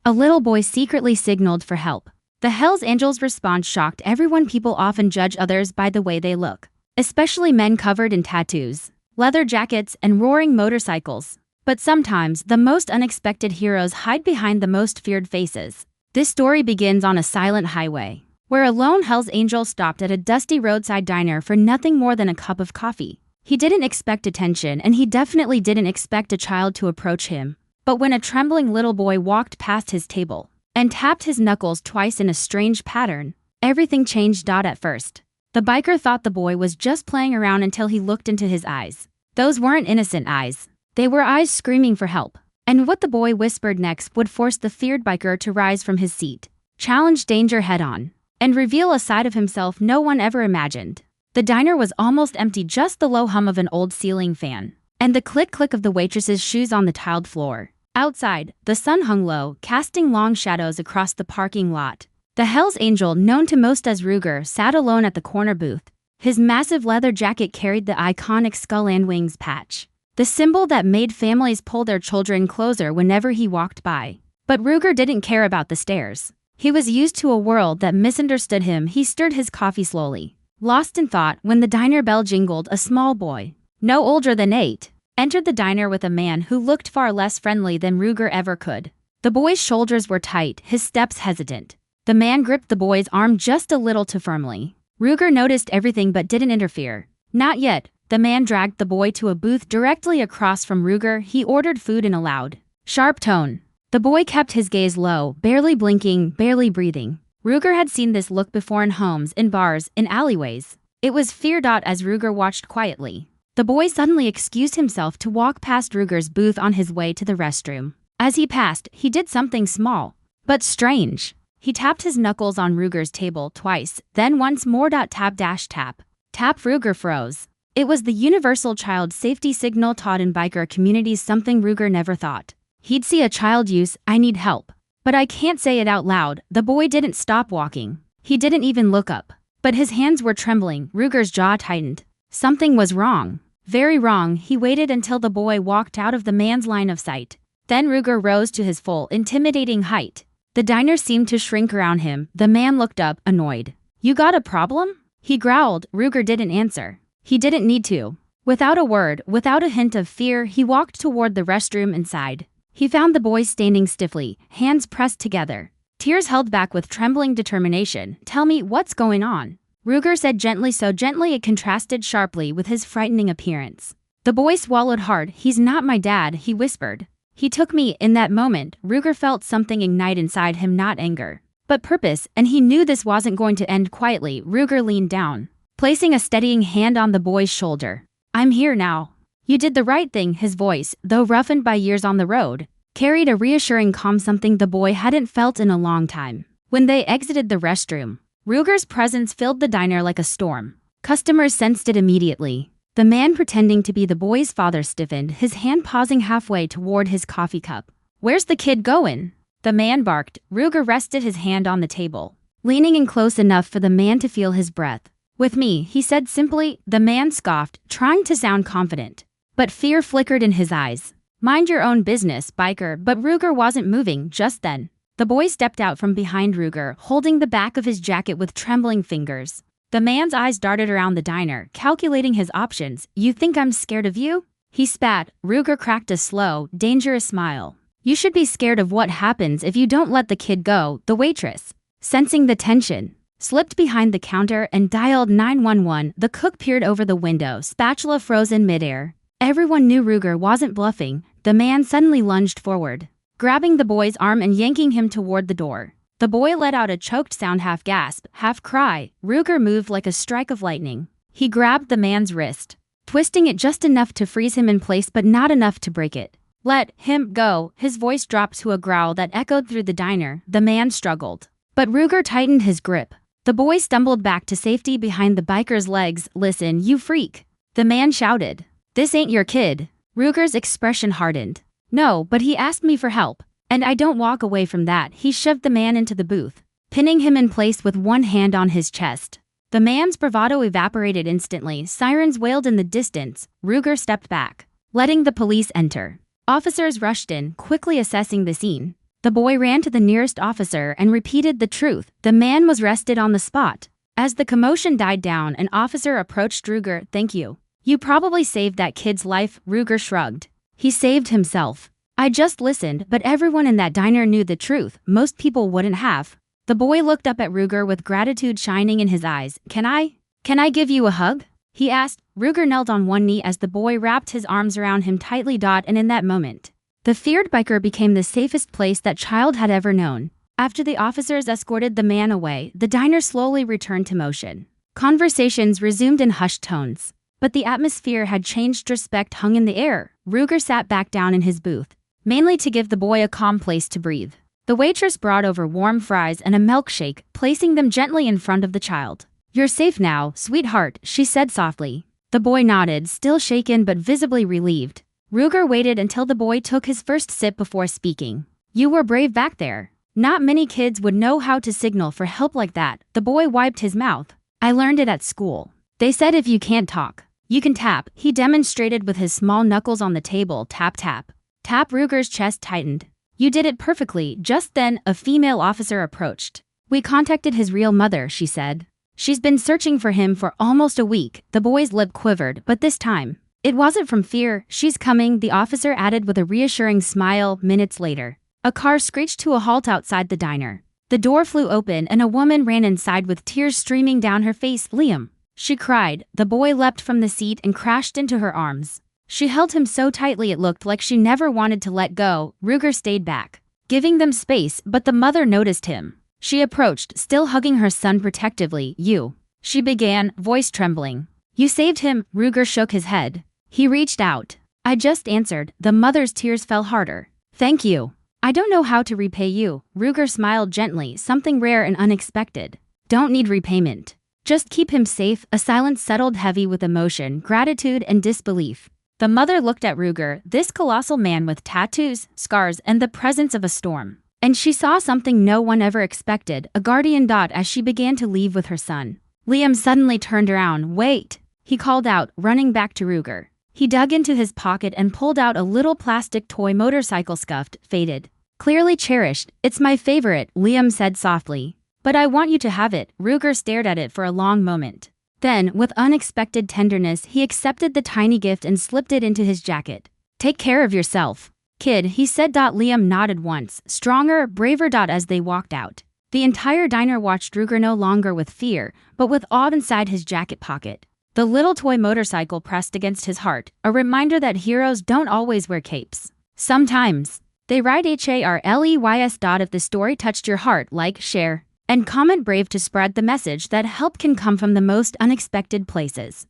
A little boy secretly signaled for help. The Hells Angels' response shocked everyone. People often judge others by the way they look, especially men covered in tattoos, leather jackets, and roaring motorcycles. But sometimes, the most unexpected heroes hide behind the most feared faces. This story begins on a silent highway, where a lone Hells Angel stopped at a dusty roadside diner for nothing more than a cup of coffee. He didn't expect attention, and he definitely didn't expect a child to approach him. But when a trembling little boy walked past his table and tapped his knuckles twice in a strange pattern, everything changed. At first, the biker thought the boy was just playing around until he looked into his eyes. Those weren't innocent eyes. They were eyes screaming for help. And what the boy whispered next would force the feared biker to rise from his seat, challenge danger head-on, and reveal a side of himself no one ever imagined. The diner was almost empty, just the low hum of an old ceiling fan, and the click-click of the waitress's shoes on the tiled floor. Outside, the sun hung low, casting long shadows across the parking lot. The Hells Angel, known to most as Ruger, sat alone at the corner booth. His massive leather jacket carried the iconic skull and wings patch, the symbol that made families pull their children closer whenever he walked by. But Ruger didn't care about the stares. He was used to a world that misunderstood him. He stirred his coffee slowly, lost in thought, when the diner bell jingled. A small boy, no older than 8, entered the diner with a man who looked far less friendly than Ruger ever could. The boy's shoulders were tight, his steps hesitant. The man gripped the boy's arm just a little too firmly. Ruger noticed everything but didn't interfere. Not yet. The man dragged the boy to a booth directly across from Ruger. He ordered food in a loud, sharp tone. The boy kept his gaze low, barely blinking, barely breathing. Ruger had seen this look before, in homes, in bars, in alleyways. It was fear. As Ruger watched quietly, the boy suddenly excused himself to walk past Ruger's booth on his way to the restroom. As he passed, he did something small, but strange. He tapped his knuckles on Ruger's table twice, then once more. Tap, tap. Tap. Ruger froze. It was the universal child safety signal taught in biker communities, something Ruger never thought he'd see a child use. I need help, but I can't say it out loud. The boy didn't stop walking. He didn't even look up, but his hands were trembling. Ruger's jaw tightened. Something was wrong. Very wrong. He waited until the boy walked out of the man's line of sight. Then Ruger rose to his full, intimidating height. The diner seemed to shrink around him. The man looked up, annoyed. You got a problem? He growled. Ruger didn't answer. He didn't need to. Without a word, without a hint of fear, he walked toward the restroom inside. He found the boy standing stiffly, hands pressed together, tears held back with trembling determination. Tell me, what's going on? Ruger said gently, so gently it contrasted sharply with his frightening appearance. The boy swallowed hard. He's not my dad, he whispered. He took me. In that moment, Ruger felt something ignite inside him, not anger, but purpose, and he knew this wasn't going to end quietly. Ruger leaned down, placing a steadying hand on the boy's shoulder. I'm here now. You did the right thing. His voice, though roughened by years on the road, carried a reassuring calm, something the boy hadn't felt in a long time. When they exited the restroom, Ruger's presence filled the diner like a storm. Customers sensed it immediately. The man pretending to be the boy's father stiffened, his hand pausing halfway toward his coffee cup. Where's the kid going? The man barked. Ruger rested his hand on the table, leaning in close enough for the man to feel his breath. With me, he said simply. The man scoffed, trying to sound confident, but fear flickered in his eyes. Mind your own business, biker. But Ruger wasn't moving just then. The boy stepped out from behind Ruger, holding the back of his jacket with trembling fingers. The man's eyes darted around the diner, calculating his options. You think I'm scared of you? He spat. Ruger cracked a slow, dangerous smile. You should be scared of what happens if you don't let the kid go. The waitress, sensing the tension, slipped behind the counter and dialed 911. The cook peered over the window, spatula frozen midair. Everyone knew Ruger wasn't bluffing. The man suddenly lunged forward, grabbing the boy's arm and yanking him toward the door. The boy let out a choked sound, half gasp, half cry. Ruger moved like a strike of lightning. He grabbed the man's wrist, twisting it just enough to freeze him in place but not enough to break it. Let him go. His voice dropped to a growl that echoed through the diner. The man struggled, but Ruger tightened his grip. The boy stumbled back to safety behind the biker's legs. Listen, you freak, the man shouted. This ain't your kid. Ruger's expression hardened. No, but he asked me for help, and I don't walk away from that. He shoved the man into the booth, pinning him in place with one hand on his chest. The man's bravado evaporated instantly. Sirens wailed in the distance. Ruger stepped back, letting the police enter. Officers rushed in, quickly assessing the scene. The boy ran to the nearest officer and repeated the truth. The man was arrested on the spot. As the commotion died down, an officer approached Ruger. "Thank you. You probably saved that kid's life." Ruger shrugged. "He saved himself. I just listened, but everyone in that diner knew the truth. Most people wouldn't have." The boy looked up at Ruger with gratitude shining in his eyes. Can I give you a hug?" he asked. Ruger knelt on one knee as the boy wrapped his arms around him tightly. And in that moment, the feared biker became the safest place that child had ever known. After the officers escorted the man away, the diner slowly returned to motion. Conversations resumed in hushed tones. But the atmosphere had changed. Respect hung in the air. Ruger sat back down in his booth, mainly to give the boy a calm place to breathe. The waitress brought over warm fries and a milkshake, placing them gently in front of the child. "You're safe now, sweetheart," she said softly. The boy nodded, still shaken but visibly relieved. Ruger waited until the boy took his first sip before speaking. "You were brave back there. Not many kids would know how to signal for help like that." The boy wiped his mouth. "I learned it at school. They said if you can't talk, you can tap." He demonstrated with his small knuckles on the table. Tap, tap. Tap. Ruger's chest tightened. "You did it perfectly." Just then, a female officer approached. "We contacted his real mother," she said. "She's been searching for him for almost a week." The boy's lip quivered, but this time, it wasn't from fear. "She's coming," the officer added with a reassuring smile. Minutes later, a car screeched to a halt outside the diner. The door flew open and a woman ran inside with tears streaming down her face. "Liam!" she cried. The boy leapt from the seat and crashed into her arms. She held him so tightly it looked like she never wanted to let go. Ruger stayed back, giving them space, but the mother noticed him. She approached, still hugging her son protectively. "You," she began, voice trembling. "You saved him." Ruger shook his head. He reached out. "I just answered." The mother's tears fell harder. "Thank you. I don't know how to repay you." Ruger smiled gently, something rare and unexpected. "Don't need repayment. Just keep him safe." A silence settled heavy with emotion, gratitude, and disbelief. The mother looked at Ruger, this colossal man with tattoos, scars, and the presence of a storm. And she saw something no one ever expected, a guardian. As she began to leave with her son, Liam suddenly turned around. "Wait," he called out, running back to Ruger. He dug into his pocket and pulled out a little plastic toy motorcycle, scuffed, faded, clearly cherished. "It's my favorite," Liam said softly. "But I want you to have it." Ruger stared at it for a long moment. Then, with unexpected tenderness, he accepted the tiny gift and slipped it into his jacket. "Take care of yourself, kid," he said. Liam nodded once, stronger, braver. As they walked out, the entire diner watched Ruger no longer with fear, but with awe. Inside his jacket pocket, the little toy motorcycle pressed against his heart, a reminder that heroes don't always wear capes. Sometimes they ride HARLEYS. If the story touched your heart, like, share, and comment brave to spread the message that help can come from the most unexpected places.